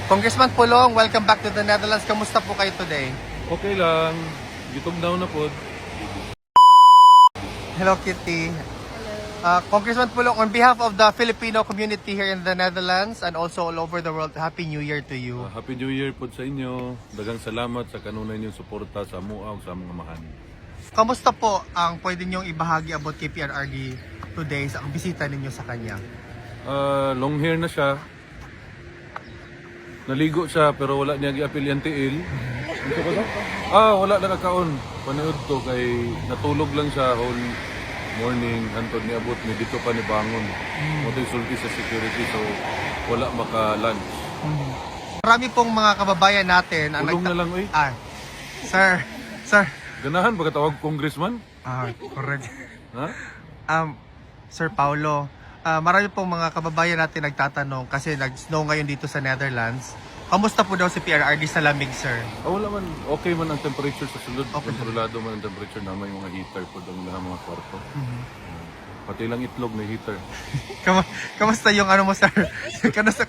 Congressman Pulong, welcome back to the Netherlands. Kamusta po kayo today? Okay lang. Gitog down na po. Hello, Kitty. Congressman Pulong, on behalf of the Filipino community here in the Netherlands and also all over the world, Happy New Year to you. Happy New Year po sa inyo. Dagang salamat sa kanunay niyong suporta sa MUA ug sa mga mahan. Kamusta po ang pwede niyong ibahagi about kay PRRD today sa bisita ninyo sa kanya? Long hair na siya. Naligo siya pero wala niya gi-apil yung tiil. Ano ba daw? Wala na kakaon. Panood to kay natulog lang siya whole morning. Hantod ni abot ni dito pa ni bangon. Motoy sulti sa security so wala maka-lunch. Marami pong mga kababayan natin ang Tulong na lang eh. Sir. Ganahan ba katawag congressman? Correct. Ha? Sir Paulo, marami pong mga kababayan natin nagtatanong kasi nag-snow ngayon dito sa Netherlands. Kamusta po daw si PRRD sa lamig, sir? Wala man. Okay man ang temperature sa sulod. Okay. Kontrolado man ang temperature na may mga heater po doon ng mga kwarto. Pati lang itlog may heater. Kamusta yung ano mo, sir?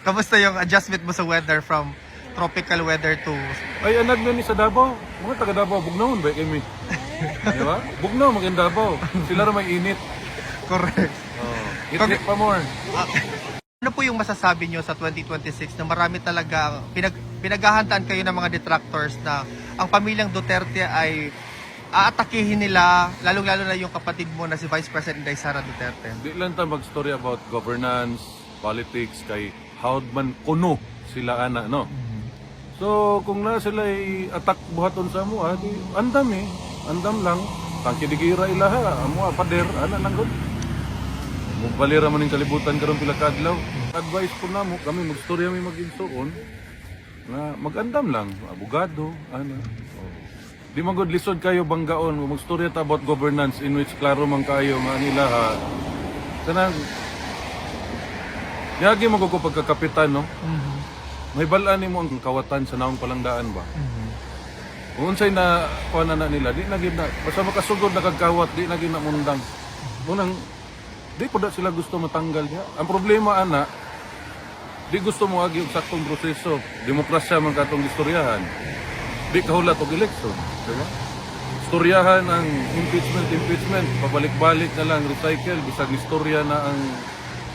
Kamusta yung adjustment mo sa weather from tropical weather to... Ay, anak na ni sa Davao. Mga taga Davao, bugnawon ba kami? Di ba? Bugnaw, maganda Davao. Sila rin may init. Correct. Init pa more. Ano po yung masasabi nyo sa 2026 na marami talaga pinaghahandaan kayo ng mga detractors na ang pamilyang Duterte ay aatakihin nila, lalong-lalo na yung kapatid mo na si Vice President Inday Sara Duterte? Di lang tayo mag-story about governance, politics, kay howd man kuno sila ana, no? So, kung na sila ay attack buhaton sa mo, di andam eh. Andam lang. Tangkidigira ilaha, amo pader, ana lang gud. Mugbalira man ning kalibutan karon pila ka adlaw. Advice ko na mo kami magstorya may maginsuon na magandam lang, abogado, ana. Di man gud lisod kayo banggaon magstorya ta about governance in which klaro man kayo nga nila kanang yagi mo ko pagkakapitan, no? May balaan nimo ang kawatan sa naong palangdaan ba? Kung unsay na kuha na nila, di na gid na basta makasugod na kagkawat, di na gid na mundang. Munang di po da sila gusto matanggal niya. Ang problema ana, di gusto mo agi og saktong proseso. Demokrasya man katong istoryahan. Di kahulat og eleksyon, di ba? Istoryahan ang impeachment, pabalik-balik na lang, recycle, bisag istorya na ang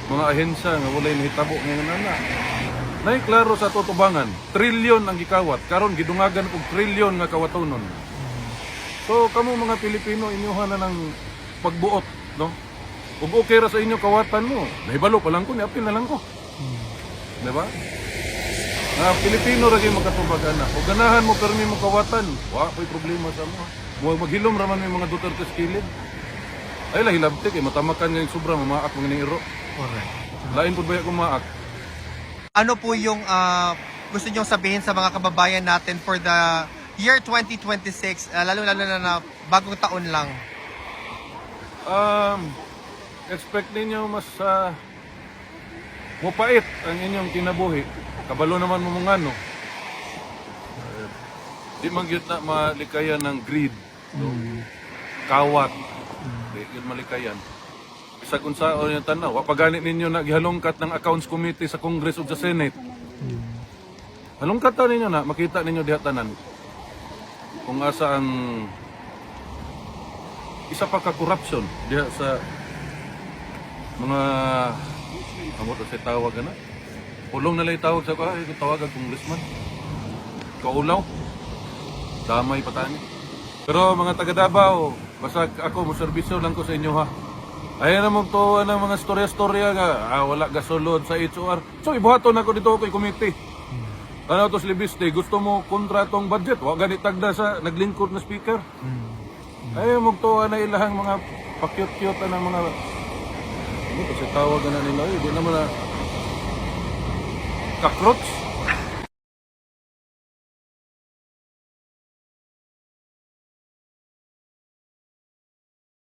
mga ahensya nga walay nahitabo ngayon ana. Nay klaro sa tutubangan, trilyon ang gikawat, karon gidungagan og trilyon nga kawatonon. So kamo mga Pilipino inyohan na ng pagbuot, no? Ug okay ra sa inyo kawatan mo. Nahibalo pa lang ko, niapil na lang ko. Di ba? Pilipino ra gyud makatubag ana. Ug ganahan mo permi mo kawatan, wa pay problema sa mo. Mo maghilom ra man may mga Duterte skilid. Ay la hilabti kay matamakan nga sobra mamaak mga iro. Correct. Lain pud baya ko maak. Ano po yung gusto nyo sabihin sa mga kababayan natin for the year 2026, lalo-lalo na bagong taon lang? Expect ninyo mas mupait ang inyong kinabuhi. Kabalo naman mo mga ano. Di man gyud na malikayan ng greed. No? Kawat. Di gyud malikayan. Bisag unsa o yung tanaw, wa pagani ninyo na gihalongkat ng accounts committee sa Congress ug sa Senate. Halongkat ta ninyo na makita ninyo diha tanan. Kung asa ang isa pa ka corruption diha sa mga amo to sa tawag na. Pulong na lay tawag sa ko, tawag ang congressman. Kaulaw. Damay patani. Pero mga taga Davao, basta ako mo serbisyo lang ko sa inyo ha. Ayan na magtuwa ng mga storya-storya nga, wala gasolod sa HOR. So ibuhaton ako dito kay committee. Ano to Libiste, gusto mo kontratong budget? Wa ganit tagda sa naglingkod na speaker. Ayan magtuwa na ilahang mga pakyut-kyut na mga ito kasi tawag na nila, di naman na cockroach.